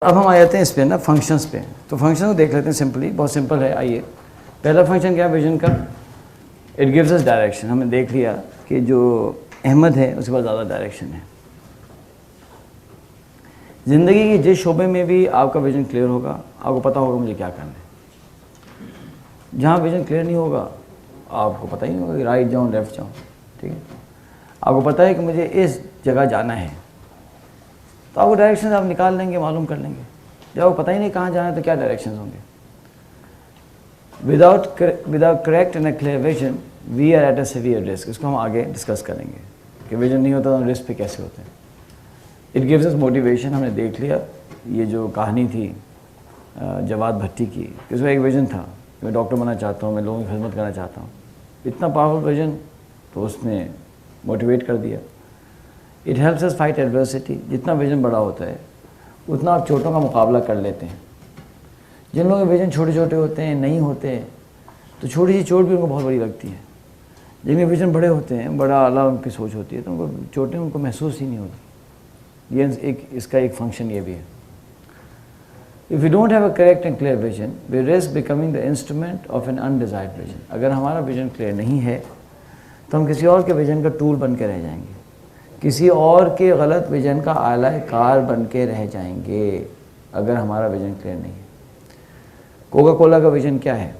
اب ہم آ جاتے ہیں اس پہ نا فنکشنس پہ. تو فنکشن کو دیکھ لیتے ہیں سمپلی, بہت سمپل ہے. آئیے پہلا فنکشن کیا ہے ویژن کا؟ It gives us direction. ہم نے دیکھ لیا کہ جو احمد ہے اس کے پاس زیادہ ڈائریکشن ہے. زندگی کے جس شعبے میں بھی آپ کا ویژن کلیئر ہوگا, آپ کو پتہ ہوگا مجھے کیا کرنا ہے. جہاں ویژن کلیئر نہیں ہوگا آپ کو پتہ ہی نہیں ہوگا کہ رائٹ جاؤں لیفٹ جاؤں. ٹھیک ہے, آپ کو پتہ ہے کہ مجھے اس جگہ جانا ہے تو آپ کو ڈائریکشنز آپ نکال لیں گے, معلوم کر لیں گے. جب آپ کو پتہ ہی نہیں کہاں جانا ہے تو کیا ڈائریکشنز ہوں گے. Without correct and a clear vision we are at a severe risk. اس کو ہم آگے ڈسکس کریں گے کہ ویژن نہیں ہوتا تو رسک پہ کیسے ہوتے ہیں. It gives us motivation. ہم نے دیکھ لیا یہ جو کہانی تھی جواد بھٹی کی, اس میں ایک ویژن تھا کہ میں ڈاکٹر بننا چاہتا ہوں, میں لوگوں کی خدمت کرنا چاہتا ہوں. اتنا پاورفل ویژن تو اس نے موٹیویٹ کر دیا. It helps us fight adversity. جتنا ویژن بڑا ہوتا ہے اتنا آپ چوٹوں کا مقابلہ کر لیتے ہیں. جن لوگوں کے ویژن چھوٹے چھوٹے ہوتے ہیں, نہیں ہوتے, تو چھوٹی سی چوٹ بھی ان کو بہت بڑی لگتی ہے. جن کے ویژن بڑے ہوتے ہیں, بڑا اعلیٰ ان کی سوچ ہوتی ہے, تو ان کو چوٹیں ان کو محسوس ہی نہیں ہوتی. یہ اس کا ایک فنکشن یہ بھی ہے. If we don't have a correct and clear vision, we risk becoming the instrument of an undesired vision. اگر ہمارا ویژن کلیئر نہیں ہے تو ہم کسی اور کے ویژن کا ٹول بن کے رہ جائیں گے, کسی اور کے غلط ویژن کا اعلی کار بن کے رہ جائیں گے اگر ہمارا ویژن کلیئر نہیں ہے. کوکا کولا کا ویژن کیا ہے؟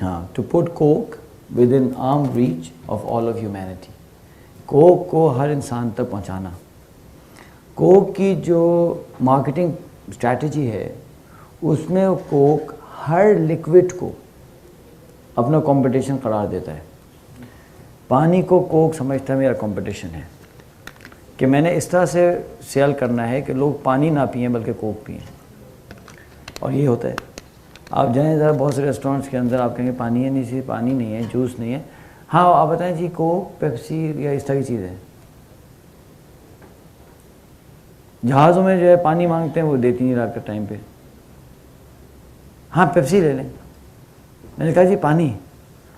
ہاں, to put Coke within arm reach of all of humanity. Coke کو ہر انسان تک پہنچانا. کوک کی جو مارکیٹنگ اسٹریٹجی ہے اس میں کوک ہر لیکوڈ کو اپنا کمپٹیشن قرار دیتا ہے. پانی کو کوک سمجھتا ہے میرا کمپٹیشن ہے, کہ میں نے اس طرح سے سیل کرنا ہے کہ لوگ پانی نہ پئیں بلکہ کوک پئیں. اور یہ ہوتا ہے. آپ جائیں ذرا بہت سے ریسٹورینٹس کے اندر, آپ کہیں گے پانی ہے, نہیں پانی نہیں ہے, جوس نہیں ہے. ہاں آپ بتائیں جی کوک, پیپسی یا اس طرح کی چیز ہے. جہازوں میں جو ہے پانی مانگتے ہیں وہ دیتی نہیں رات کے ٹائم پہ. ہاں پیپسی لے لیں. میں نے کہا جی پانی,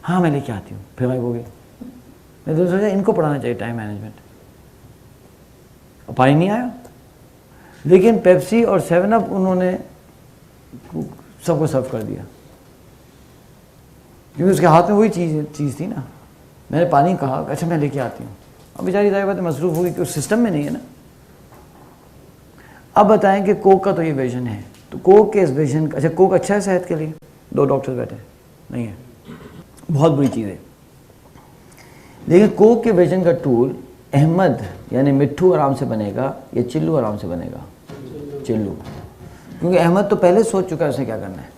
ہاں میں لے کے آتی ہوں, پھر غائب ہو گئے. میں تو سوچا ان کو پڑھانا چاہیے ٹائم مینجمنٹ. پانی نہیں آیا, لیکن پیپسی اور 7 اپ انہوں نے سب کو سرو کر دیا, کیونکہ اس کے ہاتھ میں وہی چیز تھی نا. میں نے پانی کہا, اچھا میں لے کے آتی ہوں. اب بیچاری ظاہر بات مصروف ہوگی کہ اس سسٹم میں نہیں ہے نا. اب بتائیں کہ کوک کا تو یہ ویژن ہے, تو کوک کے اس ویژن کا, اچھا کوک اچھا ہے صحت کے لیے؟ 2 ڈاکٹر بیٹھے نہیں ہے, بہت بری چیز ہے. لیکن کوک کے ویژن کا ٹول احمد یعنی مٹھو آرام سے بنے گا یا چلو آرام سے بنے گا؟ چلو. کیونکہ احمد تو پہلے سوچ چکا ہے اس نے کیا کرنا ہے.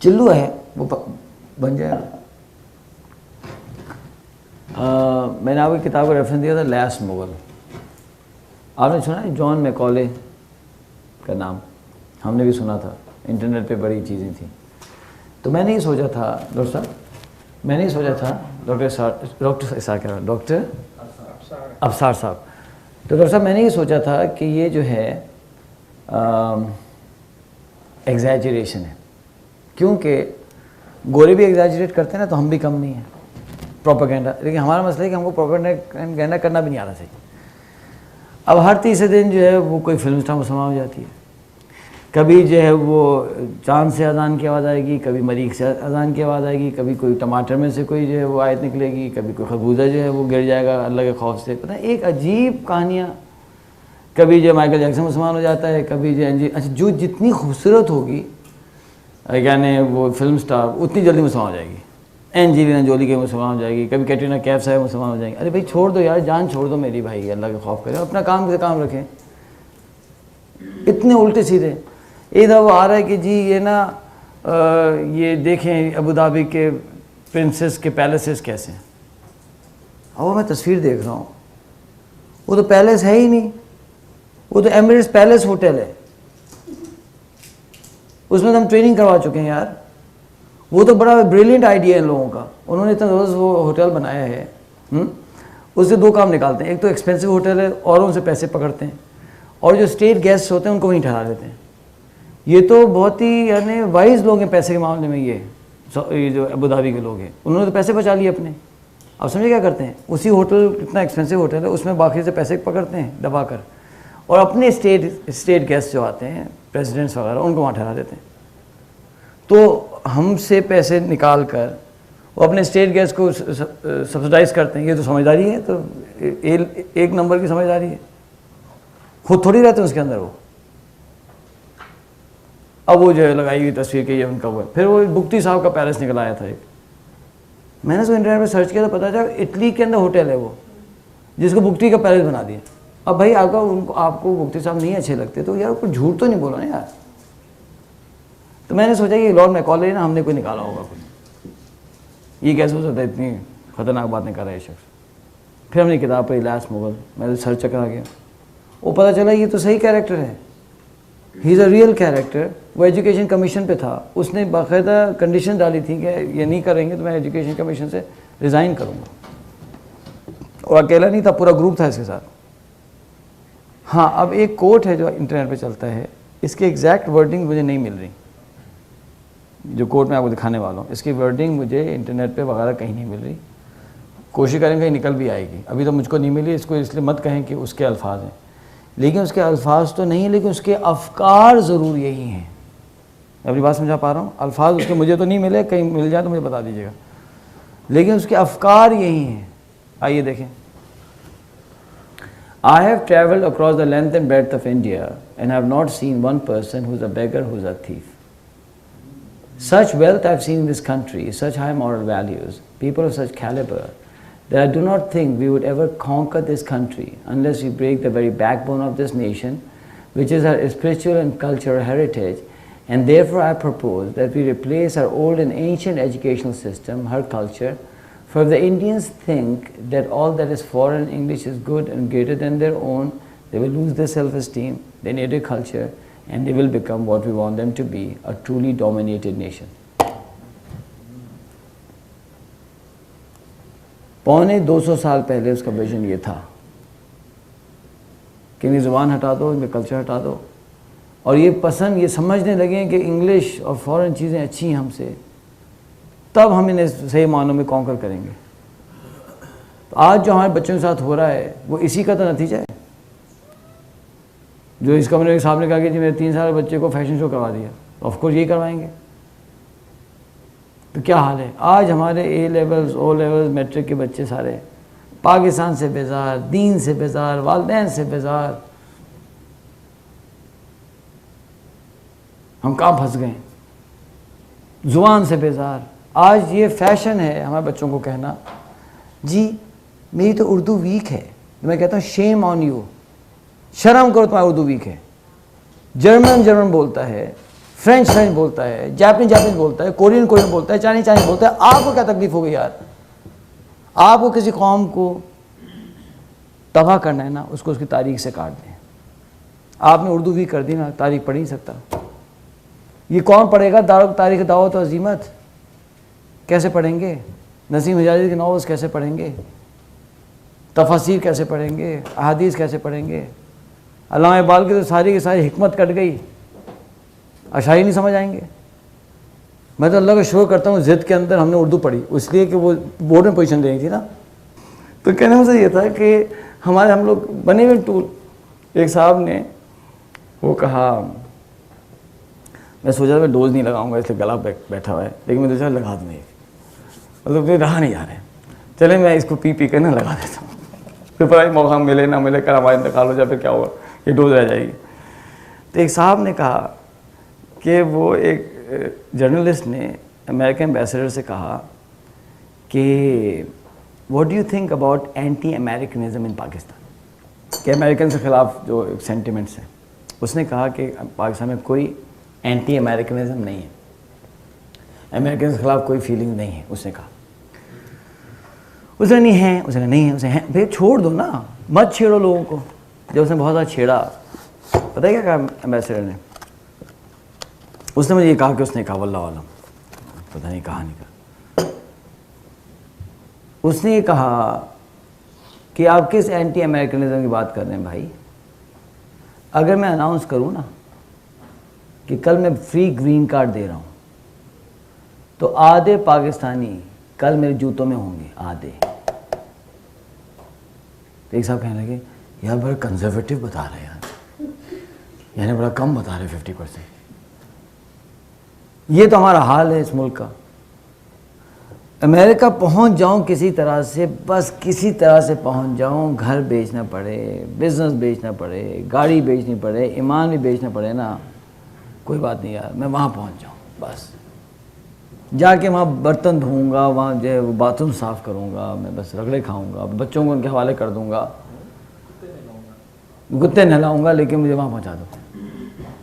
چلو ہے وہ بن جائے گا. میں نے آپ کی کتاب کا ریفرنس دیا تھا لیس مغل. آپ نے سنا ہے جان میکالے کا نام؟ ہم نے بھی سنا تھا, انٹرنیٹ پہ بڑی چیزیں تھیں. تو میں نے یہ سوچا تھا ڈاکٹر صاحب, میں نے یہ سوچا تھا ڈاکٹر ابصار صاحب, تو ڈاکٹر صاحب میں نے یہ سوچا تھا کہ یہ جو ہے ایگزیجریشن ہے. کیونکہ گورے بھی ایگزیجریٹ کرتے ہیں نا, تو ہم بھی کم نہیں ہیں. پروپیگنڈا, لیکن ہمارا مسئلہ ہے کہ ہم کو پروپیگنڈا کرنا بھی نہیں آنا چاہیے. اب ہر تیسرے دن جو ہے وہ کوئی فلم اسٹار مسلمان ہو جاتی ہے. کبھی جو ہے وہ چاند سے اذان کی آواز آئے گی, کبھی مریخ سے اذان کی آواز آئے گی, کبھی کوئی ٹماٹر میں سے کوئی جو ہے وہ آیت نکلے گی, کبھی کوئی خربوزہ جو ہے وہ گر جائے گا اللہ کے خوف سے. پتہ ہے ایک عجیب کہانیاں. کبھی جو مائیکل جیکسن مسلمان ہو جاتا ہے, کبھی جو اچھا جو جتنی خوبصورت ہوگی یعنی وہ فلم اسٹار اتنی جلدی مسلمان ہو جائے گی. اینجلینا جولی کے مسلمان ہو جائے گی, کبھی کیٹرینا کیف صاحب مسلمان ہو جائیں گے. ارے بھائی چھوڑ دو یار, جان چھوڑ دو میری بھائی, اللہ کے خوف کرے, اپنا کام سے کام رکھیں. اتنے الٹے سیدھے. ادھر وہ آ رہا ہے کہ جی یہ نا یہ دیکھیں ابوظہبی کے پرنسس کے پیلسز کیسے ہیں. اور میں تصویر دیکھ رہا ہوں, وہ تو پیلس ہے ہی نہیں, وہ تو ایمریٹس پیلس ہوٹل ہے. اس میں تو ہم ٹریننگ کروا چکے ہیں یار. وہ تو بڑا بریلینٹ آئیڈیا ہے ان لوگوں کا. انہوں نے اتنا روز وہ ہوٹل بنایا ہے. اس سے 2 کام نکالتے ہیں, ایک تو ایکسپینسو ہوٹل ہے, اوروں سے پیسے پکڑتے ہیں, اور جو اسٹیٹ گیسٹ ہوتے ہیں ان کو وہیں ٹھہرا دیتے ہیں. یہ تو بہت ہی یعنی وائز لوگ ہیں پیسے کے معاملے میں. یہ جو ابوظہبی کے لوگ ہیں انہوں نے تو پیسے بچا لیے اپنے. اب سمجھے کیا کرتے ہیں, اسی ہوٹل, اتنا ایکسپینسو ہوٹل ہے, اس میں باقی سے پیسے پکڑتے ہیں دبا کر, اور اپنے اسٹیٹ گیسٹ جو آتے ہیں پریزیڈنٹس وغیرہ ان کو وہاں ٹھہرا دیتے ہیں. تو ہم سے پیسے نکال کر وہ اپنے اسٹیٹ گیسٹ کو سبسڈائز کرتے ہیں. یہ تو سمجھداری ہے, تو ایک نمبر کی سمجھداری ہے, خود تھوڑی رہتے ہیں اس کے اندر وہ. اب وہ جو ہے لگائی ہوئی تصویر کہ یہ ان کا وہ ہے. پھر وہ بگٹی صاحب کا پیلس نکل آیا تھا ایک, میں نے اس کو انٹرنیٹ پہ سرچ کیا تو پتا چلا اٹلی کے اندر ہوٹل ہے وہ جس کو بگٹی کا پیلس بنا دیا. اب بھائی آپ کو بگٹی صاحب نہیں اچھے لگتے تو یار کوئی جھوٹ تو نہیں بولا نا یار. تو میں نے سوچا کہ لارڈ میکالے نا ہم نے کوئی نکالا ہوگا کوئی, یہ کیسے ہو سکتا ہے اتنی خطرناک باتیں کر رہا ہے یہ شخص. پھر ہم نے کتاب پڑھی لاس مغل, میں سرچ کرا گیا, وہ پتہ چلا یہ تو صحیح کیریکٹر ہے, ہی از اے ریئل کیریکٹر. وہ ایجوکیشن کمیشن پہ تھا, اس نے باقاعدہ کنڈیشن ڈالی تھی کہ یہ نہیں کریں گے تو میں ایجوکیشن کمیشن سے ریزائن کروں گا. اور اکیلا نہیں تھا, پورا گروپ تھا اس کے ساتھ. ہاں اب ایک کوٹ ہے جو انٹرنیٹ پہ چلتا ہے, اس کی ایگزیکٹ ورڈنگ مجھے نہیں مل رہی, جو کوٹ میں آپ کو دکھانے والا ہوں اس کی ورڈنگ مجھے انٹرنیٹ پہ وغیرہ کہیں نہیں مل رہی. کوشش کریں کہیں نکل بھی آئے گی, ابھی تو مجھ کو نہیں ملی. اس کو اس لیے مت کہیں کہ اس کے الفاظ ہیں, لیکن اس کے الفاظ تو نہیں, لیکن اس کے افکار ضرور یہی ہیں. اپنی بات سمجھا پا رہا ہوں؟ الفاظ اس کے مجھے تو نہیں ملے, کہیں مل جائے تو مجھے بتا دیجیے گا, لیکن اس کے افکار یہی ہیں. آئیے دیکھیں. I have travelled across the length and breadth of India and have not seen one person who is a beggar, who is a thief. Such wealth I have seen in this country, such high moral values, people of such caliber, that I do not think we would ever conquer this country unless we break the very backbone of this nation, which is our spiritual and cultural heritage. And therefore I propose that we replace our old and ancient educational system, her culture. For if the Indians think that all that is foreign English is good and greater than their own, they will lose their self-esteem, their native culture, and they will become what we want them to be, a truly dominated nation. پونے 200 سال پہلے اس کا vision یہ تھا کہ انہیں زبان ہٹا دو, ان کا کلچر ہٹا دو, اور یہ پسند, یہ سمجھنے لگیں کہ انگلش اور فورن چیزیں اچھی ہیں ہم سے, تب ہم انہیں صحیح معنوں میں کانکر کریں گے. تو آج جو ہمارے بچوں کے ساتھ ہو رہا ہے وہ اسی کا تو نتیجہ ہے. جو اس کمرے کے صاحب نے کہا کہ جی میرے 3 سال بچے کو فیشن شو کروا دیا, آف کورس یہی کروائیں گے. تو کیا حال ہے آج ہمارے A levels, O levels, matric کے بچے سارے پاکستان سے بیزار, دین سے بیزار, والدین سے بیزار. ہم کہاں پھنس گئے, زبان سے بیزار. آج یہ فیشن ہے ہمارے بچوں کو کہنا جی میری تو اردو ویک ہے. میں کہتا ہوں شیم آن یو, شرم کرو تمہارا اردو ویک ہے. جرمن بولتا ہے, فرینچ بولتا ہے, جاپنیز بولتا ہے, کورین بولتا ہے, چائنیز بولتا ہے. آپ کو کیا تکلیف ہو گئی یار؟ آپ کو کسی قوم کو تباہ کرنا ہے نا, اس کو اس کی تاریخ سے کاٹ دیں. آپ نے اردو ویک کر دی نا, تاریخ پڑھ نہیں سکتا. یہ کون پڑھے گا تاریخ دعوت و عزیمت؟ کیسے پڑھیں گے؟ نسیم حجازی کے ناولز کیسے پڑھیں گے؟ تفاسیر کیسے پڑھیں گے؟ احادیث کیسے پڑھیں گے؟ علامہ اقبال کی تو ساری کی ساری حکمت کٹ گئی, اشعاری نہیں سمجھ آئیں گے. میں تو اللہ کا شکر کرتا ہوں ضد کے اندر ہم نے اردو پڑھی, اس لیے کہ وہ بورڈ میں پوزیشن دینی تھی نا. تو کہنے میں سے یہ تھا کہ ہم لوگ بنے ہوئے ٹول. ایک صاحب نے وہ کہا, میں سوچا میں ڈوز نہیں لگاؤں گا اس لیے گلا بیٹھا ہوا ہے, لیکن میں دوسرا لگا دوں, مطلب رہا نہیں جا رہے, چلے میں اس کو پی کر نہ لگا دیتا ہوں, پھر پتہ نہیں موقع ملے نہ ملے, کل ہمارا انتقال ہو جائے پھر کیا ہوگا, یہ ڈوز رہ جائے گی. تو ایک صاحب نے کہا کہ وہ ایک جرنلسٹ نے امریکن ایمبیسڈر سے کہا کہ what do you think about anti Americanism in Pakistan, کہ امریکن کے خلاف جو سینٹیمنٹس ہیں. اس نے کہا کہ پاکستان میں کوئی اینٹی امریکنزم نہیں ہے, امریکن کے خلاف کوئی فیلنگ نہیں ہے. اس نے کہا, اس نے نہیں ہے, اس نے نہیں ہے, اسے ہیں. بھائی چھوڑ دو نا, مت چھیڑو لوگوں کو. جب اس نے بہت زیادہ چھیڑا, پتہ ہے کیا کہا ایمبیسڈر نے؟ اس نے مجھے یہ کہا کہ اس نے کہا واللہ عالم, پتہ نہیں کہا نہیں کہا. اس نے یہ کہا کہ آپ کس اینٹی امریکنزم کی بات کر رہے ہیں بھائی؟ اگر میں اناؤنس کروں نا کہ کل میں فری گرین کارڈ دے رہا ہوں, تو آدھے پاکستانی کل میرے جوتوں میں ہوں گے, آدھے. تو ایک صاحب کہنے لگے یار بڑا کنزرویٹو بتا رہے ہیں یار، یعنی بڑا کم بتا رہے 50%. یہ تو ہمارا حال ہے اس ملک کا. امریکہ پہنچ جاؤں کسی طرح سے، بس کسی طرح سے پہنچ جاؤں، گھر بیچنا پڑے، بزنس بیچنا پڑے، گاڑی بیچنی پڑے، ایمان بھی بیچنا پڑے نا، کوئی بات نہیں یار، میں وہاں پہنچ جاؤں. بس جا کے وہاں برتن دھوؤں گا، وہاں جو ہے باتھ روم صاف کروں گا، میں بس رگڑے کھاؤں گا، بچوں کو ان کے حوالے کر دوں گا، کتے نہلاؤں گا، لیکن مجھے وہاں پہنچا دو.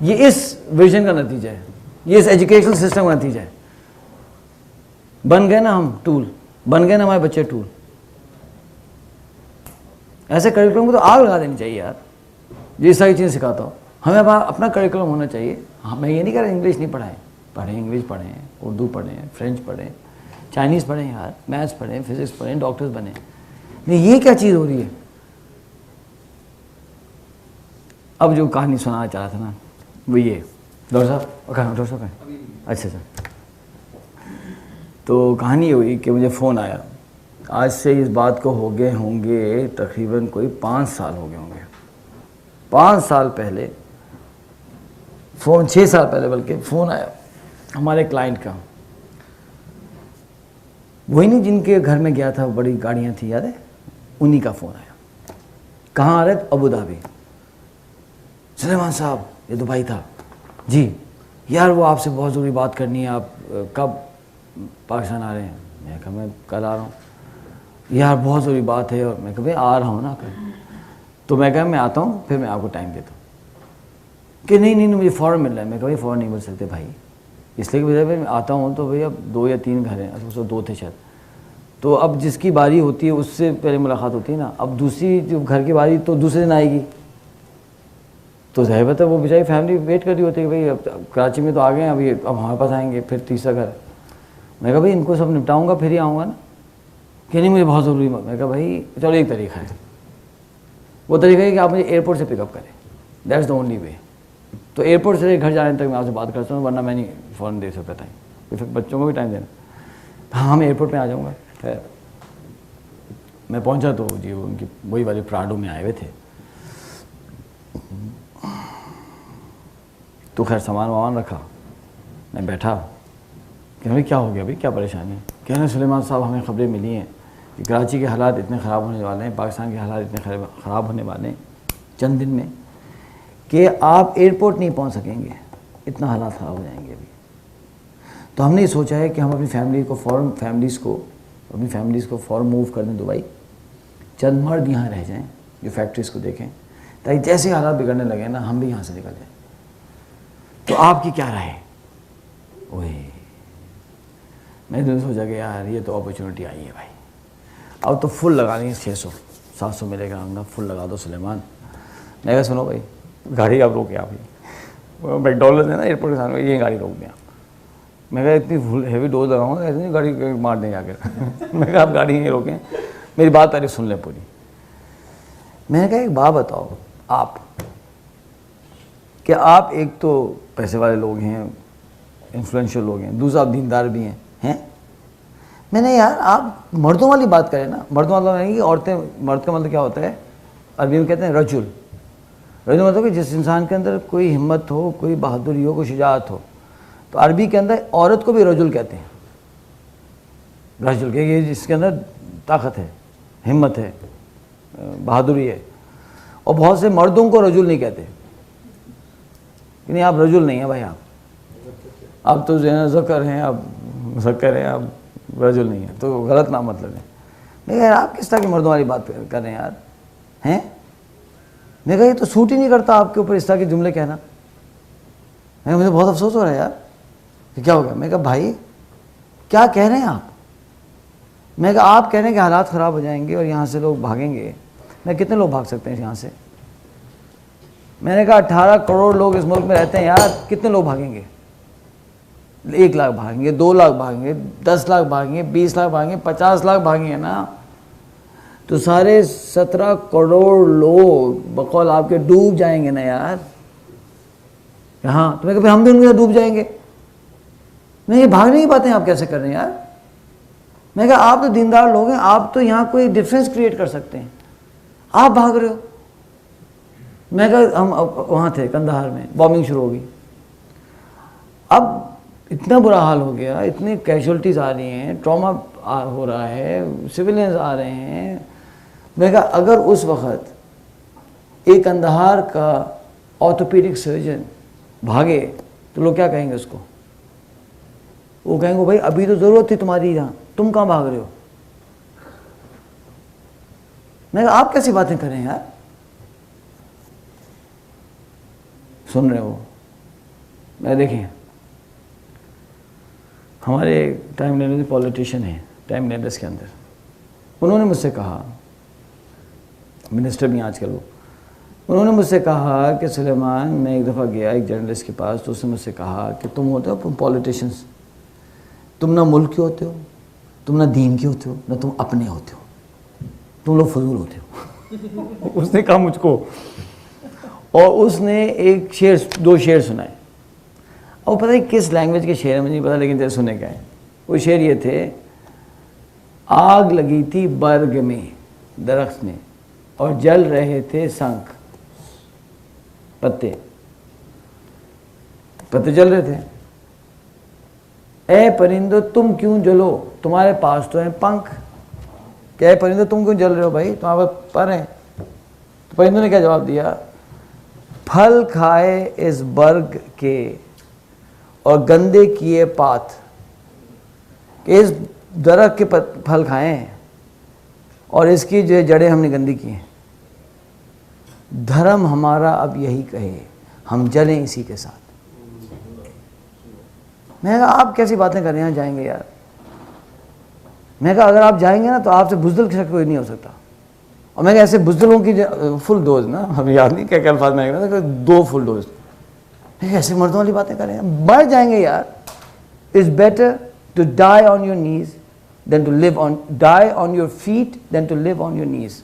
یہ اس ویژن کا نتیجہ ہے، یہ اس ایجوکیشنل سسٹم کا نتیجہ ہے. بن گئے نا ہم ٹول، بن گئے نا ہمارے بچے ٹول. ایسے کریکولم کو تو آگ لگا دینی چاہیے یار، یہ ساری چیزیں سکھاتا ہوں. ہمیں اپنا کریکولم ہونا چاہیے. ہاں میں یہ نہیں کہہ رہا انگلش نہیں پڑھائیں، پڑھیں، انگلش پڑھیں، اردو پڑھیں، فرینچ پڑھیں، چائنیز پڑھیں یار، میتھس پڑھیں، فزکس پڑھیں، ڈاکٹرز بنیں. نہیں یہ کیا چیز ہو رہی ہے؟ اب جو کہانی سنانا چاہ رہا تھا نا وہ یہ، ڈاکٹر صاحب اچھا. تو کہانی یہ ہوئی کہ مجھے فون آیا، آج سے اس بات کو ہو گئے ہوں گے تقریباً کوئی 5 سال ہو گئے ہوں گے. 5 سال پہلے فون، 6 سال پہلے بلکہ فون آیا ہمارے کلائنٹ کا. وہی نہیں جن کے گھر میں گیا تھا، بڑی گاڑیاں تھیں یاد ہے، انہی کا فون آیا. کہاں آ رہے؟ Abu Dhabi. سلیمان صاحب یہ دبئی تھا. جی یار وہ آپ سے بہت ضروری بات کرنی ہے، آپ کب پاکستان آ رہے ہیں؟ میں کہا میں کل آ رہا ہوں. یار بہت ضروری بات ہے. اور میں کہا بھائی آ رہا ہوں نا کل. تو میں کہا میں آتا ہوں، پھر میں آپ کو ٹائم دیتا ہوں. کہ نہیں مجھے فوراً مل رہا ہے. میں کہا بھائی فوراً نہیں مل سکتے بھائی، اس لیے کہ میں آتا ہوں تو بھائی اب 2 یا 3 گھر ہیں، اس 2 تھے شاید. تو اب جس کی باری ہوتی ہے اس سے پہلے ملاقات ہوتی ہے نا. اب دوسری جو گھر کی باری تو دوسرے دن آئے گی، تو ظاہر بات ہے وہ بیچاری فیملی ویٹ کر رہی ہوتی ہے کہ بھائی اب کراچی میں تو آ گئے ہیں، اب ہمارے پاس آئیں گے، پھر تیسرا گھر. میں کہا بھائی ان کو سب نپٹاؤں گا پھر ہی آؤں گا نا. کہ نہیں مجھے بہت ضروری. میں کہا بھائی چلو ایک طریقہ ہے، وہ طریقہ ہے کہ آپ مجھے ایئرپورٹ سے پک اپ کریں، دیٹس دا اونلی وے. تو ایئرپورٹ سے گھر جانے تک میں آپ سے بات کرتا ہوں، ورنہ میں نہیں فوراً دے سکتا ٹائم، پھر بچوں کو بھی ٹائم دینا. ہاں میں ایئرپورٹ پہ آ جاؤں گا. خیر میں پہنچا تو جی وہ ان کی وہی والے پراڈو میں آئے ہوئے تھے. تو خیر سامان وامان رکھا، میں بیٹھا. کہ بھائی کیا ہو گیا بھائی، کیا پریشانی ہے؟ کہہ رہے سلیمان صاحب ہمیں خبریں ملی ہیں کہ کراچی کے حالات اتنے خراب ہونے والے ہیں، پاکستان کے حالات اتنے خراب ہونے والے ہیں چند دن میں کہ آپ ایئرپورٹ نہیں پہنچ سکیں گے، اتنا حالات خراب ہو جائیں گے ابھی. تو ہم نے یہ سوچا ہے کہ ہم اپنی فیملیز کو فوراً موو کر دیں دبئی. چند مرد یہاں رہ جائیں جو فیکٹریز کو دیکھیں، تاکہ جیسے حالات بگڑنے لگے نا ہم بھی یہاں سے نکل جائیں. تو آپ کی کیا رائے ہے؟ وہی میں نے سوچا کہ یار یہ تو اپرچونیٹی آئی ہے بھائی، اب تو فل لگا دیں گے، 600-700 ملے گا، ہم فل لگا دو سلیمان. میں کہا سنو بھائی گاڑی آپ روکیں، آپ ہی میک ڈونلڈز ہے نا ایئرپورٹ کے سامنے، یہ گاڑی روک دیں آپ. میں کہا اتنی فل ہیوی ڈوز لگاؤں گا ایسے نہیں گاڑی مار دیں جا کر. میں کہا آپ گاڑی نہیں روکیں، میری بات پہلے سن لیں پوری. میں نے کہا ایک بات بتاؤ آپ، کہ آپ ایک تو پیسے والے لوگ ہیں، انفلوئنشل لوگ ہیں، دوسرا آپ دیندار بھی ہیں. میں نے یار آپ مردوں والی بات کریں نا. مردوں والا نہیں کہ عورتیں، مرد کا مطلب کیا ہوتا ہے عربی میں کہتے ہیں رجل. رجل مطلب کہ جس انسان کے اندر کوئی ہمت ہو، کوئی بہادری ہو، کوئی شجاعت ہو. تو عربی کے اندر عورت کو بھی رجل کہتے ہیں. رجل کہ یہ جس کے اندر طاقت ہے، ہمت ہے، بہادری ہے. اور بہت سے مردوں کو رجل نہیں کہتے کہ نہیں آپ رجل نہیں ہیں بھائی، آپ تو ذکر ہیں، آپ ذکر ہیں، آپ رجل نہیں ہیں، تو غلط نام مطلب ہے. میں کہا آپ کس طرح کی مردوں والی بات کر رہے ہیں یار ہیں؟ میں کہا یہ تو سوٹ ہی نہیں کرتا آپ کے اوپر اس طرح کے جملے کہنا. مجھے بہت افسوس ہو رہا ہے یار کہ کیا ہو گیا. میں کہا بھائی کیا کہہ رہے ہیں آپ؟ میں کہا آپ کہہ رہے ہیں کہ حالات خراب ہو جائیں گے اور یہاں سے لوگ بھاگیں گے. میں کتنے لوگ بھاگ سکتے ہیں یہاں سے؟ میں نے کہا 18 کروڑ لوگ اس ملک میں رہتے ہیں یار، کتنے لوگ بھاگیں گے؟ 1 لاکھ بھاگیں گے، 2 لاکھ بھاگیں گے، 10 لاکھ بھاگیں گے، 20 لاکھ بھاگیں گے، 50 لاکھ بھاگیں گے نا. تو سارے 17 کروڑ لوگ بقول آپ کے ڈوب جائیں گے نا یار. ہاں تو میں کہا ہم بھی ان کے ڈوب جائیں گے. نہیں یہ بھاگ نہیں پاتے ہیں، آپ کیسے کر رہے ہیں یار؟ میں کہا آپ تو دیندار لوگ ہیں، آپ تو یہاں کوئی ڈفرینس کریٹ کر سکتے ہیں. آپ بھاگ رہے ہو. میں کہا ہم وہاں تھے کندہار میں, بامبنگ شروع ہو گئی. اب اتنا برا حال ہو گیا, اتنی کیجولٹیز آ رہی ہیں, ٹراما ہو رہا ہے, سویلینز آ رہے ہیں. میں کہا اگر اس وقت ایک کندہار کا آرتھوپیڈک سرجن بھاگے تو لوگ کیا کہیں گے اس کو؟ وہ کہیں گے بھائی ابھی تو ضرورت تھی تمہاری یہاں, تم کہاں بھاگ رہے ہو؟ میں کہا آپ کیسی باتیں کریں یار, سن رہے ہو؟ میں دیکھیں ہمارے ٹائم لیڈرز پولیٹیشین ہیں, ٹائم لیڈرز کے اندر, انہوں نے مجھ سے کہا, منسٹر بھی آج کل وہ, انہوں نے مجھ سے کہا کہ سلیمان میں ایک دفعہ گیا ایک جرنلسٹ کے پاس, تو اس نے مجھ سے کہا کہ تم ہوتے ہو پولیٹیشینس, تم نہ ملک کے ہوتے ہو, تم نہ دین کے ہوتے ہو, نہ تم اپنے ہوتے ہو, تم لوگ فضول ہوتے ہو. اس نے کہا مجھ کو, اور اس نے ایک شعر, 2 شعر سنائے, اور پتہ نہیں کس لینگویج کے شعر ہیں مجھے نہیں پتا, لیکن سنے کا ہے. وہ شعر یہ تھے, آگ لگی تھی برگ میں درخت میں اور جل رہے تھے سنکھ پتے, پتے جل رہے تھے. اے پرندو تم کیوں جلو, تمہارے پاس تو ہیں پنکھ. کہ اے پرندو تم کیوں جل رہے ہو بھائی, تمہارے پاس پر ہیں. تو پرندوں نے کیا جواب دیا, پھل کھائے اس برگ کے اور گندے کیے پات, کہ اس درخت کے پھل کھائے ہیں اور اس کی جو جڑیں ہم نے گندی کی ہیں. دھرم ہمارا اب یہی کہے, ہم جلیں اسی کے ساتھ. میں نے کہا آپ کیسی باتیں کر رہے ہیں, جائیں گے یار. میں نے کہا اگر آپ جائیں گے نا تو آپ سے بزدل کے شک کوئی نہیں ہو سکتا. اور میں نے ایسے بزدلوں کی فل ڈوز, نا ہمیں یاد نہیں کیا الفاظ میں 2 فل ڈوز, ایسے مردوں والی باتیں کر رہے ہیں, مر جائیں گے یار. It's better to die on your knees than to live on, die on your feet than to live on your knees.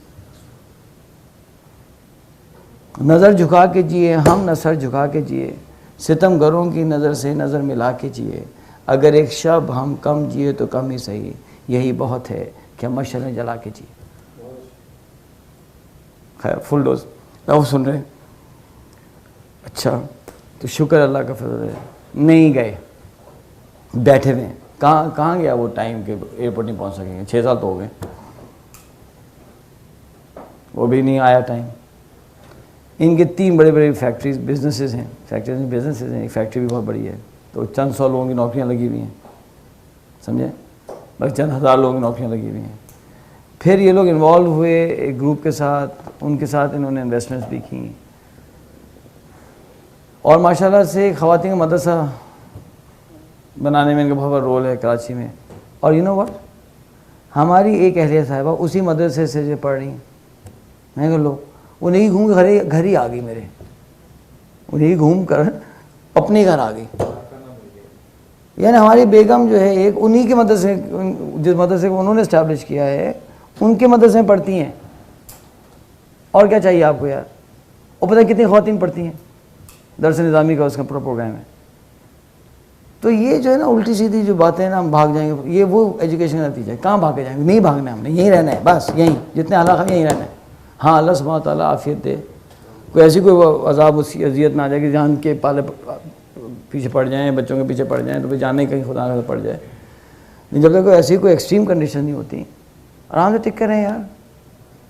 نظر جھکا کے جیے ہم, نہ سر جھکا کے جیے, ستم گروں کی نظر سے نظر ملا کے جیے. اگر ایک شب ہم کم جیے تو کم ہی صحیح, یہی بہت ہے کہ ہم مشعلیں جلا کے جیے. خیر فل ڈوز وہ سن رہے ہیں. اچھا تو شکر اللہ کا فضل ہے. نہیں گئے, بیٹھے ہوئے ہیں. کہاں گیا وہ ٹائم کے ایئرپورٹ نہیں پہنچ سکیں گے, 6 سال تو ہو گئے, وہ بھی نہیں آیا ٹائم. ان کے 3 بڑے بڑے فیکٹریز بزنسز ہیں, ایک فیکٹری بھی بہت بڑی ہے, تو چند 100 لوگوں کی نوکریاں لگی ہوئی ہیں, سمجھے, بس چند ہزار لوگوں کی نوکریاں لگی ہوئی ہیں. پھر یہ لوگ انوالو ہوئے ایک گروپ کے ساتھ, ان کے ساتھ انہوں نے انویسٹمنٹس بھی کی, اور ماشاءاللہ سے خواتین کا مدرسہ بنانے میں ان کا بہت بڑا رول ہے کراچی میں. اور یو نو واٹ, ہماری ایک اہلیہ صاحبہ اسی مدرسے سے جو پڑھ رہی ہیں. میں کہا لو, وہ نہیں گھوم کے گھر ہی آ گئی میرے, وہ نہیں گھوم کر اپنے گھر آ گئی. یعنی ہماری بیگم جو ہے ایک انہی کے مدرسے, جس مدرسے کو انہوں نے اسٹیبلش کیا ہے ان کے مدرسے میں پڑھتی ہیں. اور کیا چاہیے آپ کو یار. اور پتہ کتنی خواتین پڑھتی ہیں, درس نظامی کا اس کا پورا پروگرام ہے. تو یہ جو ہے نا الٹی سیدھی جو باتیں نا, ہم بھاگ جائیں گے, یہ وہ ایجوکیشن کا نتیجہ ہے. کہاں بھاگے جائیں گے, نہیں بھاگنا ہے, ہم نے یہیں رہنا ہے, بس یہیں جتنے علاقہ میں یہیں رہنا ہے. ہاں اللہ سبحانہ تعالیٰ عافیت دے, کوئی ایسی کوئی عذاب اذیت نہ آ جائے کہ جان کے پالے پیچھے پڑ جائیں, بچوں کے پیچھے پڑ جائیں, تو پھر جانے کہیں خدا نہ پڑ جائے. لیکن جب تک کوئی ایسی کوئی ایکسٹریم کنڈیشن نہیں ہوتی, آرام سے ٹک کر رہے ہیں یار.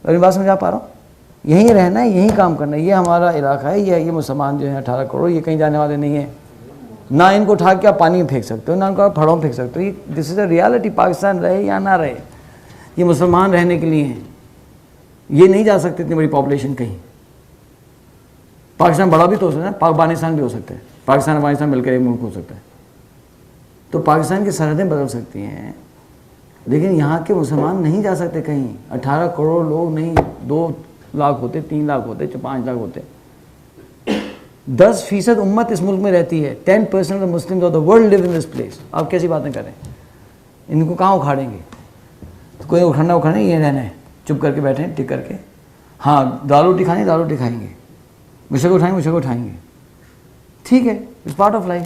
اپنی بات سمجھا پا رہا ہوں, یہیں رہنا ہے, یہیں کام کرنا ہے. یہ ہمارا علاقہ ہے, یہ مسلمان جو ہیں 18 کروڑ, یہ کہیں جانے والے نہیں ہیں. نہ ان کو اٹھا کے آپ پانی میں پھینک سکتے ہو, نہ ان کو آپ پھڑوں میں پھینک سکتے ہو. دس از اے ریالٹی. پاکستان رہے یا نہ رہے, یہ مسلمان رہنے کے لیے ہیں. یہ نہیں جا سکتے اتنی بڑی پاپولیشن کہیں. پاکستان بڑا بھی تو ہو سکتا ہے, پاکستان بھی ہو سکتا ہے, پاکستان اور افغانستان مل کر ایک ملک ہو سکتا ہے. تو پاکستان کی سرحدیں بدل سکتی ہیں, لیکن یہاں کے مسلمان نہیں جا سکتے کہیں. 18 کروڑ لوگ نہیں, 2 لاکھ ہوتے, 3 لاکھ ہوتے, 5 لاکھ ہوتے. 10% امت اس ملک میں رہتی ہے. 10% of the Muslims of the world live in this place. آپ کیسی باتیں کریں, ان کو کہاں اکھاڑیں گے؟ تو کوئی اکھاڑنا یہ رہنا ہے, چپ کر کے بیٹھیں, ٹک کر کے. ہاں دال روٹی کھانی, دال روٹی کھائیں گے, مجھے کو اٹھائیں, مجھے کو اٹھائیں گے, ٹھیک ہے, اٹس پارٹ آف لائف.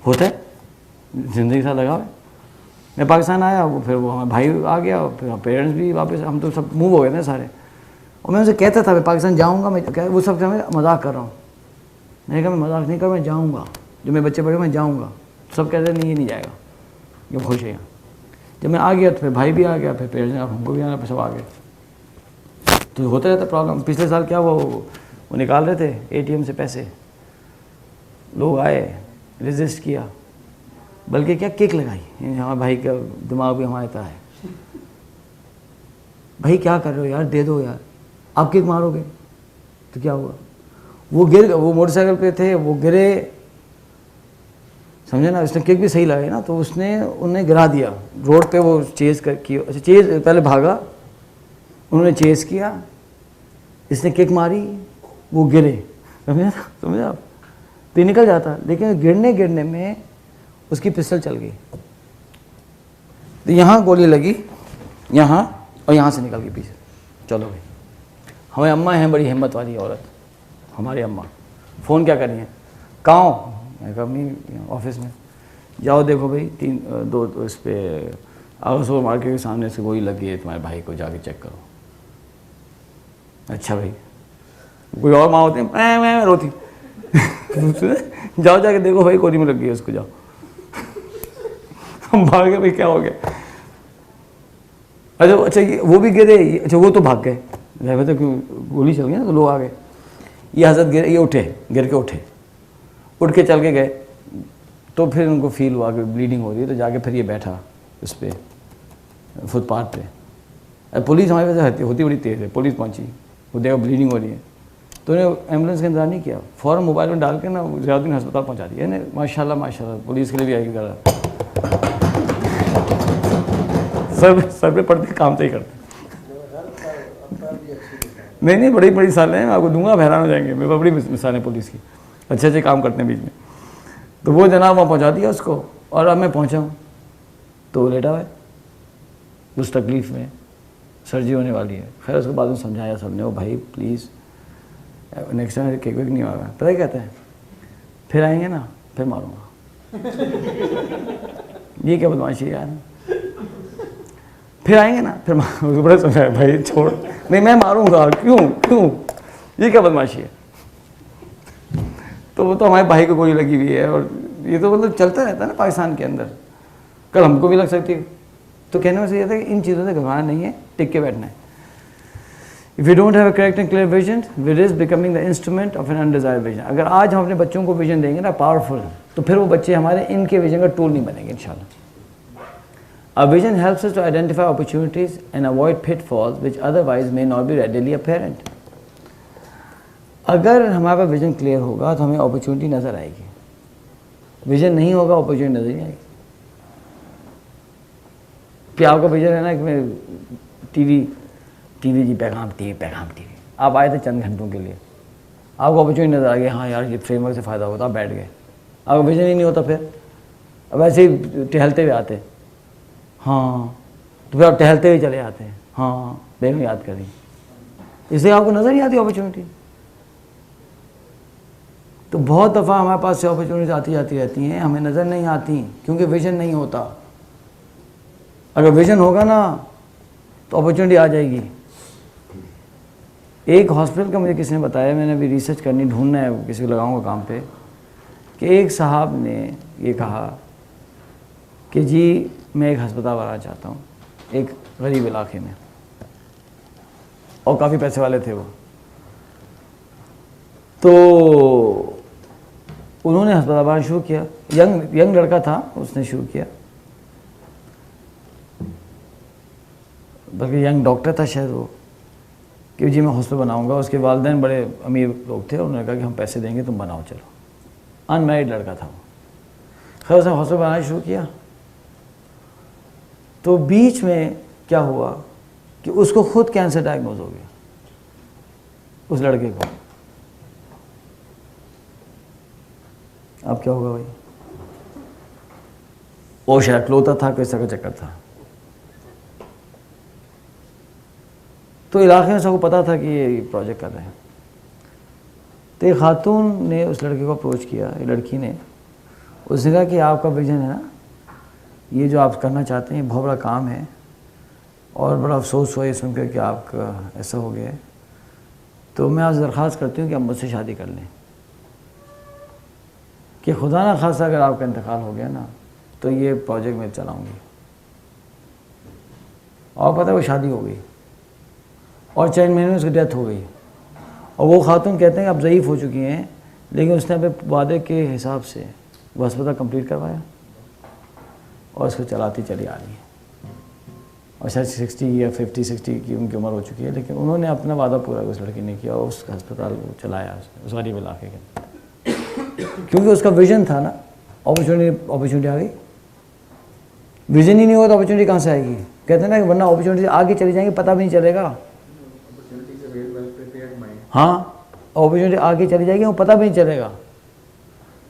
ہوتا ہے, زندگی سے لگا ہوا ہے. میں پاکستان آیا, پھر وہ ہمارا بھائی آ گیا, پھر پیرنٹس بھی واپس, ہم تو سب موو ہو گئے تھے سارے. اور میں ان سے کہتا تھا میں پاکستان جاؤں گا, میں وہ سب میں مذاق کر رہا ہوں. میں نے کہا میں مذاق نہیں کر رہا, میں جاؤں گا, جو میرے بچے پڑھے میں جاؤں گا. سب کہتے ہیں نہیں یہ نہیں جائے گا, یہ خوش ہے. جب میں آ گیا تو پھر بھائی بھی آ گیا, پھر پیرنٹس نے ہم کو بھی آنا, پھر سب آ گئے. تو ہوتا رہتا پرابلم. پچھلے سال کیا ہوا, وہ نکال رہے تھے اے ٹی ایم سے پیسے, لوگ آئے, رجسٹ کیا, بلکہ کیا کیک لگائی. ہمارے بھائی کا دماغ بھی ہمارے طرح ہے. بھائی کیا کر رہے ہو یار, دے دو یار, آپ کیک مارو گے تو کیا ہوا. وہ موٹر سائیکل پہ تھے, وہ گرے, سمجھے نا, اس نے کیک بھی صحیح لگائی نا, تو انہیں گرا دیا روڈ پہ. وہ چیز چیز پہلے بھاگا, انہوں نے چیز کیا, اس نے کیک ماری, وہ گرے, سمجھا آپ. تو یہ نکل جاتا, لیکن گرنے میں اس کی پسٹل چل گئی, تو یہاں گولی لگی, یہاں, اور یہاں سے نکل گئی پیچھے. چلو بھائی, ہمیں اماں ہیں بڑی ہمت والی عورت, ہماری اماں فون کیا کری ہیں, کہاں ہو, میں کہا اپنی آفس میں. جاؤ دیکھو بھائی 2 اس پہ آگا سپر مارکیٹ کے سامنے سے گولی لگ گئی ہے تمہارے بھائی کو, جا کے چیک کرو. اچھا بھائی, کوئی اور ماں ہوتی ہیں میں روتی, جاؤ جا کے دیکھو بھائی گولی میں لگ گئی ہے اس کو, جاؤ. ہم بھاگ گئے, بھائی کیا ہو گیا. اچھا وہ بھی گرے, اچھا وہ تو بھاگ گئے, ڈرائیور تو گولی چل گئی نا, تو لوگ آ گئے. یہ حضرت گرے, یہ اٹھے, گر کے اٹھ کے چل کے گئے. تو پھر ان کو فیل ہوا کہ بلیڈنگ ہو رہی ہے, تو جا کے پھر یہ بیٹھا اس پہ فٹ پاتھ پہ. پولیس ہمارے پاس ہوتی بڑی تیز ہے, پولیس پہنچی, وہ دیکھا بلیڈنگ ہو رہی ہے, تو انہیں ایمبولینس کا انتظار نہیں کیا, فوراً موبائل میں ڈال کے نا ضیاء الدین ہسپتال پہنچا دیا. ماشاء اللہ پولیس کے لیے بھی آگے کر رہا, سر پہ پڑتے کام صحیح کرتے. نہیں بڑی مثالیں ہیں, آپ کو دوں گا, حیران ہو جائیں گے. میرے پاس بڑی مثالیں پولیس کی, اچھے کام کرتے ہیں بیچ میں. تو وہ جناب وہاں پہنچا دیا اس کو, اور اب میں پہنچا ہوں تو وہ لیٹا ہوا ہے اس تکلیف میں, سرجری ہونے والی ہے. خیر اس کو بعد میں سمجھایا سب نے, وہ بھائی پلیز نیکسٹ ٹائم کیک ویک نہیں ہوگا. پتہ کہتے ہیں پھر آئیں گے نا پھر ماروں گا. یہ کیا بدماشی ہے یار, پھر آئیں گے نا پھر بڑے سمجھایا بھائی چھوڑ, نہیں میں ماروں گا, کیوں یہ کیا بدماشی ہے. تو وہ تو ہمارے بھائی کو گولی لگی ہوئی ہے, اور یہ تو مطلب چلتا رہتا ہے نا پاکستان کے اندر, کل ہم کو بھی لگ سکتی ہے. تو کہنے میں سے یہ تھا کہ ان چیزوں سے گھبرانا نہیں ہے, ٹک کے بیٹھنا ہے. If you don't have a correct and clear vision, we risk becoming the instrument of an undesired vision. اگر آج ہم اپنے بچوں کو ویژن دیں گے نا پاورفل, تو پھر وہ بچے ہمارے ان کے ویژن کا ٹول نہیں بنیں گے انشاءاللہ. Our vision helps us to identify opportunities and avoid pitfalls which otherwise may not be readily apparent. اگر ہمارے پاس ویژن کلیئر ہوگا تو ہمیں اپرچونٹی نظر آئے گی, ویژن نہیں ہوگا اپرچونٹی نظر نہیں آئے گی. کہ آپ کا ویژن ہے نا کہ میں ٹی وی جی پیغام ٹی وی, آپ آئے تھے چند گھنٹوں کے لیے, آپ کو اپرچونٹی نظر آ گئی, ہاں یار یہ فریم ورک سے فائدہ ہوتا, آپ بیٹھ گئے. آپ کا ویژن ہی نہیں ہوتا, پھر اب ایسے ہی ٹہلتے ہوئے آتے, ہاں تو پھر آپ ٹہلتے ہوئے چلے آتے ہیں, ہاں بیگم یاد کر رہی, اس لیے آپ کو نظر نہیں آتی اپرچونٹی. تو بہت دفعہ ہمارے پاس سے اپرچونیٹیز آتی جاتی رہتی ہیں, ہمیں نظر نہیں آتی کیونکہ ویژن نہیں ہوتا. اگر ویژن ہوگا نا تو اپرچونیٹی آ جائے گی. ایک ہاسپٹل کا مجھے کسی نے بتایا, میں نے ابھی ریسرچ کرنی, ڈھونڈنا ہے, کسی کو لگاؤں گا کام پہ, کہ ایک صاحب نے یہ کہا کہ جی میں ایک ہسپتال بنانا چاہتا ہوں ایک غریب علاقے میں, اور کافی پیسے والے تھے وہ. تو انہوں نے ہسپتال بنانا شروع کیا, ینگ لڑکا تھا, اس نے شروع کیا, بلکہ ینگ ڈاکٹر تھا شاید وہ, کہ جی میں ہاسپٹل بناؤں گا. اس کے والدین بڑے امیر لوگ تھے, انہوں نے کہا کہ ہم پیسے دیں گے تم بناؤ, چلو. ان میرڈ لڑکا تھا وہ. خیر اس نے ہاسپٹل بنانا شروع کیا, تو بیچ میں کیا ہوا کہ اس کو خود کینسر ڈائگنوز ہو گیا, اس لڑکے کو. اب کیا ہوگا بھائی, وہ شاید اکلوتا تھا, کیسا کا چکر تھا. تو علاقے میں سب کو پتا تھا کہ یہ پروجیکٹ کر رہے ہیں. تو ایک خاتون نے اس لڑکے کو اپروچ کیا, ایک لڑکی نے, اس نے کہا کہ آپ کا ویژن ہے نا, یہ جو آپ کرنا چاہتے ہیں بہت بڑا کام ہے, اور بڑا افسوس ہوا یہ سن کر کہ آپ کا ایسا ہو گیا ہے, تو میں آپ سے درخواست کرتی ہوں کہ آپ مجھ سے شادی کر لیں، کہ خدا نہ خاصہ اگر آپ کا انتقال ہو گیا نا تو یہ پروجیکٹ میں چلاؤں گی. اور پتہ ہے وہ شادی ہو گئی اور 4 مہینے میں اس کی ڈیتھ ہو گئی. اور وہ خاتون کہتے ہیں کہ اب ضعیف ہو چکی ہیں، لیکن اس نے اپنے وعدے کے حساب سے وہ ہسپتال کمپلیٹ کروایا اور اس کو چلاتی چلی آ رہی ہے. اور شاید 60 یا 50-60 کی ان کی عمر ہو چکی ہے، لیکن انہوں نے اپنا وعدہ پورا اس لڑکی نے کیا اور اس کا ہسپتال چلایا اس غریب علاقے کے، کیونکہ اس کا ویژن تھا نا. اپرچونیٹی آ گئی. ویژن ہی نہیں ہوگا تو اپرچونیٹی کہاں سے آئے گی؟ کہتے ہیں نا کہ ورنہ اپرچونیٹی آگے چلی جائیں گی، پتہ بھی نہیں چلے گا. ہاں، اپرچونیٹی آگے چلی جائے گی وہ پتہ بھی نہیں چلے گا.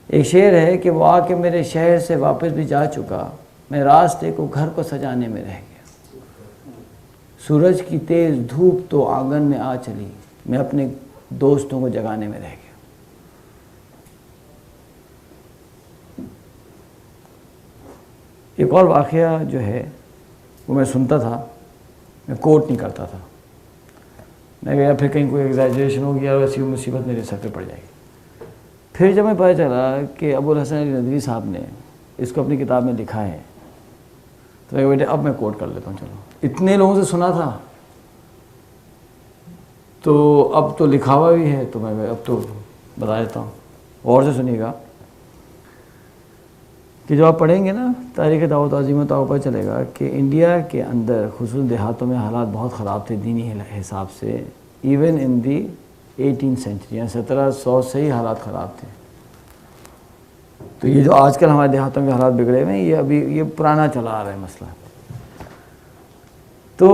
ایک شعر ہے کہ وہ آ کے میرے شہر سے واپس بھی جا چکا، میں راستے کو گھر کو سجانے میں رہ گیا. سورج کی تیز دھوپ تو آنگن میں آ چلی، میں اپنے دوستوں کو جگانے میں رہ گیا. ایک اور واقعہ جو ہے وہ میں سنتا تھا، میں کوٹ نہیں کرتا تھا. میں گیا پھر کہیں کوئی ایگزیجریشن ہو گیا اور ایسی مصیبت میرے سر پہ پڑ جائے گی. پھر جب میں پتہ چلا کہ ابوالحسن علی ندوی صاحب نے اس کو اپنی کتاب میں لکھا ہے تو میں بیٹے اب میں کوٹ کر لیتا ہوں. چلو اتنے لوگوں سے سنا تھا تو اب تو لکھا ہوا بھی ہے تو میں اب تو بتا دیتا ہوں. اور سے سنیے گا کہ جو آپ پڑھیں گے نا تاریخ دعوت عظیم تو آپ پتہ چلے گا کہ انڈیا کے اندر خصوصاً دیہاتوں میں حالات بہت خراب تھے دینی حساب سے. Even in the 18th century, 1700 سے ہی حالات خراب تھے. تو یہ جو آج کل ہمارے دیہاتوں کے حالات بگڑے ہوئے ہیں یہ ابھی یہ پرانا چلا آ رہا ہے مسئلہ. تو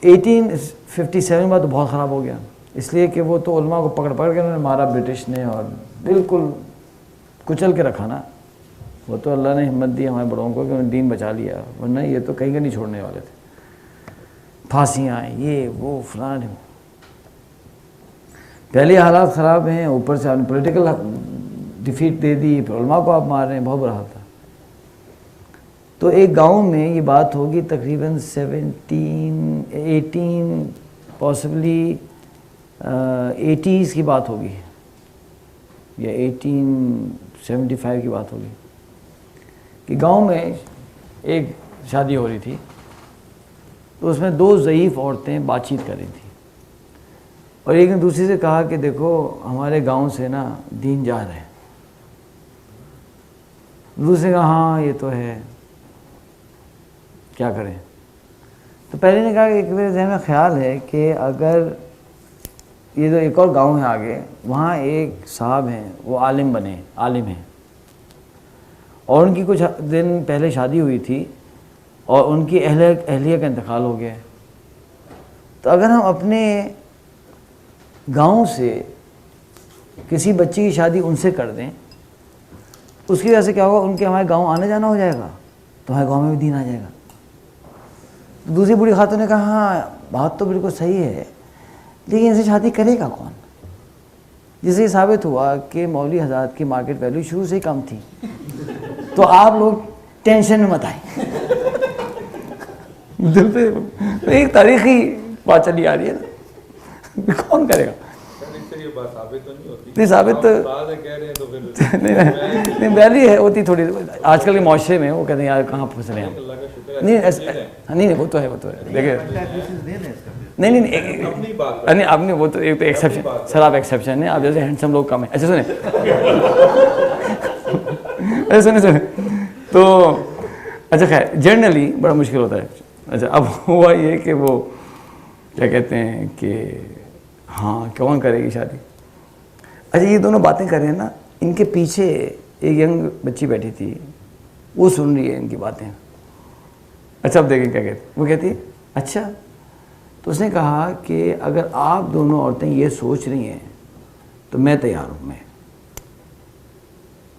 1857 میں تو بہت خراب ہو گیا، اس لیے کہ وہ تو علماء کو پکڑ کے انہوں نے مارا برٹش نے اور بالکل کچل کے رکھا نا. وہ تو اللہ نے ہمت دی ہمارے بڑوں کو کہ انہوں نے دین بچا لیا، ورنہ یہ تو کہیں کا نہیں چھوڑنے والے تھے. پھانسیاں آئیں یہ وہ فلاں. پہلے حالات خراب ہیں، اوپر سے آپ نے پولیٹیکل ڈیفیٹ دے دی، پھر علماء کو آپ مار رہے ہیں، بہت برا حال تھا. تو ایک گاؤں میں یہ بات ہوگی تقریباً 18 پاسبلی 80s کی بات ہوگی یا 1875 کی بات ہوگی کہ گاؤں میں ایک شادی ہو رہی تھی تو اس میں 2 ضعیف عورتیں بات چیت کر رہی تھیں اور ایک نے دوسری سے کہا کہ دیکھو ہمارے گاؤں سے نا دین جا رہا ہے. دوسرے کہا ہاں یہ تو ہے، کیا کریں. تو پہلے نے کہا کہ ایک میرے ذہن میں خیال ہے کہ اگر یہ جو ایک اور گاؤں ہے آگے وہاں ایک صاحب ہیں وہ عالم ہیں اور ان کی کچھ دن پہلے شادی ہوئی تھی اور ان کی اہلیہ کا انتقال ہو گیا ہے. تو اگر ہم اپنے گاؤں سے کسی بچی کی شادی ان سے کر دیں اس کی وجہ سے کیا ہوگا، ان کے ہمارے گاؤں آنے جانا ہو جائے گا تو ہمارے گاؤں میں بھی دین آ جائے گا. دوسری بوڑھی خاتون نے کہا ہاں بات تو بالکل صحیح ہے لیکن اسے شادی کرے گا کون؟ جس سے یہ ثابت ہوا کہ مولوی حضرات کی مارکیٹ ویلیو شروع سے ہی کم تھی. تو آپ لوگ ٹینشن میں مت آئیں. دل پہ ایک تاریخی بات چلی آ رہی ہے نا، کون کرے گا؟ نہیں ثابت تو نہیں ویلی ہے ہوتی تھوڑی آج کل کے معاشرے میں. وہ کہتے ہیں یار کہاں پھنس رہے ہیں. نہیں وہ تو ہے دیکھیں نہیں اپنی وہ تو ایک تو ایکسیپشن. سر آپ ایکسیپشن ہیں، آپ جیسے ہینڈسم لوگ کم ہیں. اچھا سنیں تو اچھا خیر جنرلی بڑا مشکل ہوتا ہے. اچھا اب ہوا یہ کہ وہ کیا کہتے ہیں کہ ہاں کون کرے گی شادی. اچھا یہ دونوں باتیں کر رہے ہیں نا، ان کے پیچھے ایک ینگ بچی بیٹھی تھی وہ سن رہی ہے ان کی باتیں. اچھا اب دیکھیں کیا کہتی. وہ کہتی اچھا تو اس نے کہا کہ اگر آپ دونوں عورتیں یہ سوچ رہی ہیں تو میں تیار ہوں. میں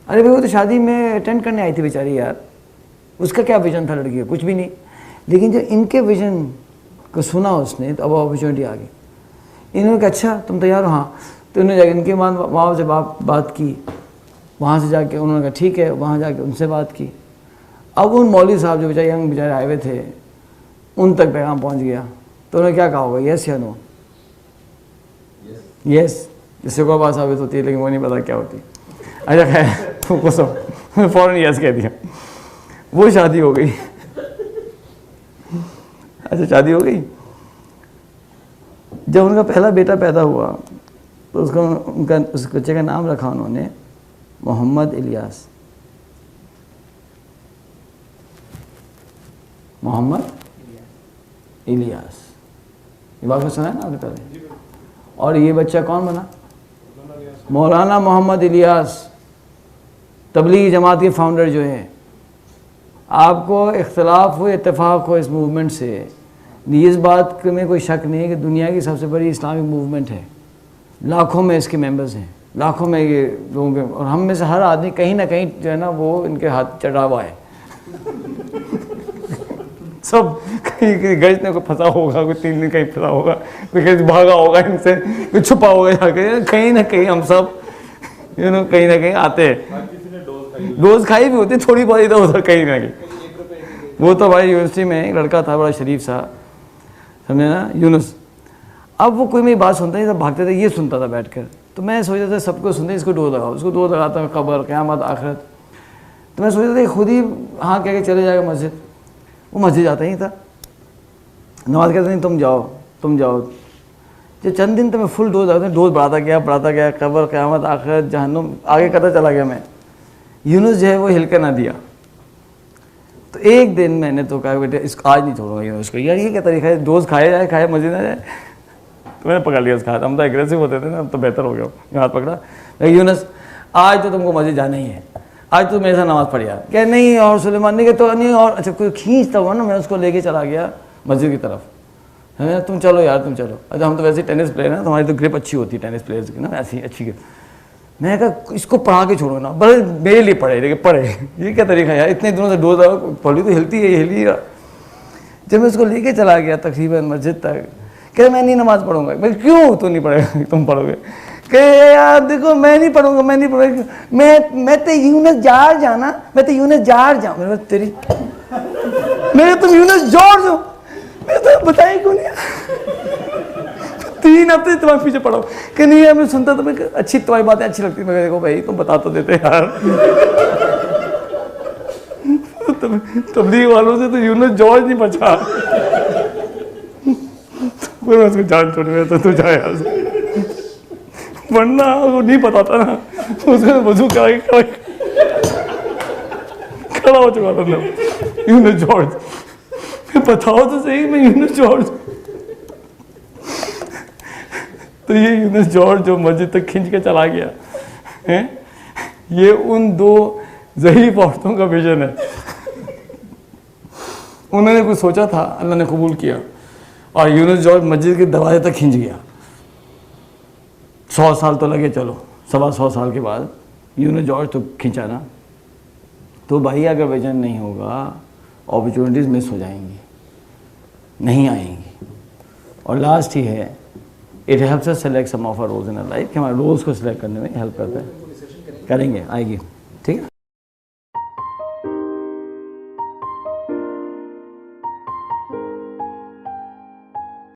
ارے بھائی وہ تو شادی میں اٹینڈ کرنے آئی تھی بیچاری یار، اس کا کیا ویژن تھا لڑکی کا؟ کچھ بھی نہیں. لیکن جب ان کے ویژن کو سنا اس نے تو اب اپرچونیٹی آ گئی. انہوں نے کہا اچھا تم تیار ہو؟ ہاں. تو انہوں نے جا کے ان کے وہاں سے بات کی، وہاں سے جا کے انہوں نے کہا ٹھیک ہے، وہاں جا کے ان سے بات کی. اب ان مولوی صاحب جو بیچارے ینگ بیچارے آئے ہوئے تھے ان تک پیغام پہنچ گیا. تو انہوں نے کیا کہا ہوگا، یس یا نو؟ یس جس سے کوئی بات ثابت ہوتی ہے لیکن وہ نہیں پتا کیا ہوتی. اچھا خیر کو سب فوراً یس کہہ دیا. وہ شادی ہو گئی. اچھا شادی ہو گئی. جب ان کا پہلا بیٹا پیدا ہوا تو اس بچے کا نام رکھا انہوں نے محمد الیاس. محمد الیاس, یہ بات کو سنا ہے نا آپ نے پہلے. اور یہ بچہ کون بنا؟ مولانا محمد الیاس, تبلیغی جماعت کے فاؤنڈر جو ہیں. آپ کو اختلاف ہو اتفاق ہو اس موومنٹ سے, اس بات میں کوئی شک نہیں ہے کہ دنیا کی سب سے بڑی اسلامک موومنٹ ہے. لاکھوں میں اس کے ممبرز ہیں, لاکھوں میں یہ لوگوں کے, اور ہم میں سے ہر آدمی کہیں نہ کہیں جو ہے نا وہ ان کے ہاتھ چڑھا ہوا ہے. سب کہیں گشت میں کوئی پھنسا ہوگا, کوئی 3 دن کہیں پھنسا ہوگا, کوئی کہیں بھاگا ہوگا ان سے, کوئی چھپا ہوگا جا کے, کہیں نہ کہیں ہم سب کہیں نہ کہیں آتے ہیں. ڈوز کھائی بھی ہوتی تھوڑی بہت ادھر ادھر کہیں نہ کہیں. وہ تو بھائی یونیورسٹی میں ایک لڑکا تھا بڑا شریف سا, سمجھے نا, یونس. اب وہ کوئی میری بات سنتا نہیں تھا, بھاگتے تھے, یہ سنتا تھا بیٹھ کر. تو میں سوچتا تھا سب کو سنتے اس کو ڈوز لگاؤ, اس کو ڈوز لگاتا ہوں, قبر قیامت آخرت. تو میں سوچتا تھا خود ہی ہاں کہہ کے چلے جائے گا مسجد. وہ مسجد جاتا ہی تھا, نماز کہتے نہیں تم جاؤ. جو چند دن تو میں فل ڈوز لگاتا, ڈوز بڑھاتا گیا, قبر قیامت آخرت جہنم آگے کرتا چلا گیا میں. یونس جو ہے وہ ہل کر نہ دیا. تو ایک دن میں نے تو کہا بیٹے اس آج نہیں چھوڑوں گا یونس کو. یار یہ کیا طریقہ ہے, ڈوز کھائے مسجد نہ جائے. تو میں نے پکڑ لیا اس کا ہاتھ, ہم تو ایگریسو ہوتے تھے نا, اب تو بہتر ہو گیا, ہاتھ پکڑا. یونس آج تو تم کو مسجد جانا ہی ہے, آج تو میرے ساتھ نماز پڑھ یار. کہ نہیں اور سلیمان نہیں کہ تو نہیں اور اچھا کوئی کھینچتا ہوا نا, میں اس کو لے کے چلا گیا مسجد کی طرف. تم چلو یار تم چلو. اچھا ہم تو ویسے ٹینس پلیئر ہیں, تمہاری تو گرپ اچھی ہوتی ہے ٹینس پلیئرز کی نا, ایسی اچھی گرپ. میں نے کہا اس کو پڑھا کے چھوڑو نا, بس میرے لیے پڑھے, لیکن پڑھے. یہ کیا طریقہ ہے یار, اتنے دنوں سے ڈوز پڑھی تو ہلتی ہے, یہ ہل ہی رہا. جب میں اس کو لے کے چلا گیا تقریباً مسجد تک, کہ میں نہیں نماز پڑھوں گا. میں کیوں تو نہیں پڑھے گا, تم پڑھو گے. کہ یار دیکھو میں نہیں پڑھوں گا, میں تو یونس جار جانا, میں تو یونس جار جاؤں. میں تم یونس جارج ہو, میں تو بتائی کیوں نہیں. 3 ہفتے تمہارے پیچھے پڑھو کہ نہیں ہے. میں سنتا تو میں اچھی تمہاری باتیں اچھی لگتی, میں دیکھو بھائی تم بتا تو دیتے یار. تبلیغ والوں سے تو یونس جارج نہیں بچا. میں اس کو جان چھوڑ میں تو جائے یار سے, ورنہ وہ نہیں پتا تھا نا, اس میں وضو کرا کے کھڑا ہو چکا تھا یونس جارج. بتاؤ تو صحیح میں یونس جارج. تو یہ یونس جارج جو مسجد تک کھینچ کے چلا گیا, یہ ان 2 ضعیف عورتوں کا ویژن ہے. انہوں نے کچھ سوچا تھا, اللہ نے قبول کیا, اور یونس جارج مسجد کے دروازے تک کھینچ گیا. 100 سال تو لگے, چلو 125 سال کے بعد یونس جارج تو کھینچا نا. تو بھائی اگر ویژن نہیں ہوگا اپرچونیٹیز مس ہو جائیں گی, نہیں آئیں گی. اور لاسٹ ہی ہے, it helps us select some of our rules in our life, کہ ہمارے رولز کو سلیکٹ کرنے میں ہیلپ کرتا ہے. کریں گے, آئے گی.